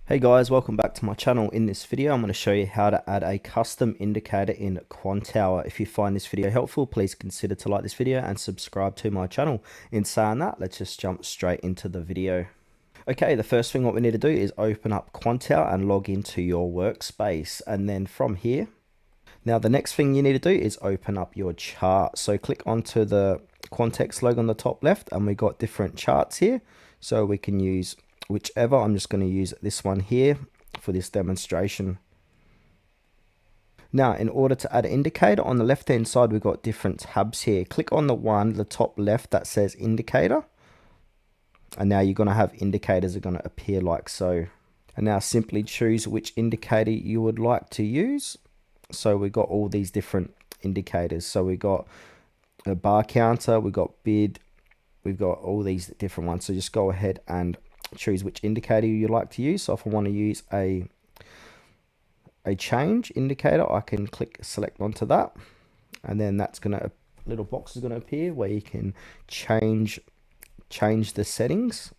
Hey guys, welcome back to my channel. In this video, I'm going to show you how to add a custom indicator in Quantower. If you find this video helpful, please consider to like this video and subscribe to my channel. In saying that, let's just jump straight into the video. Okay, the first thing what we need to do is open up Quantower and log into your workspace. And then from here, now the next thing you need to do is open up your chart. So click onto the Quantex logo on the top left and we got different charts here. So we can use whichever. I'm just going to use this one here for this demonstration. Now, in order to add an indicator, on the left hand side we've got different tabs here. Click on the one, the top left, that says indicator, and now you're going to have indicators are going to appear like so. And now simply choose which indicator you would like to use. So we've got all these different indicators. So we've got a bar counter, we've got bid, we've got all these different ones. So just go ahead and choose which indicator you like to use. So if I want to use a change indicator, I can click select onto that, and then that's gonna, little box is going to appear where you can change the settings.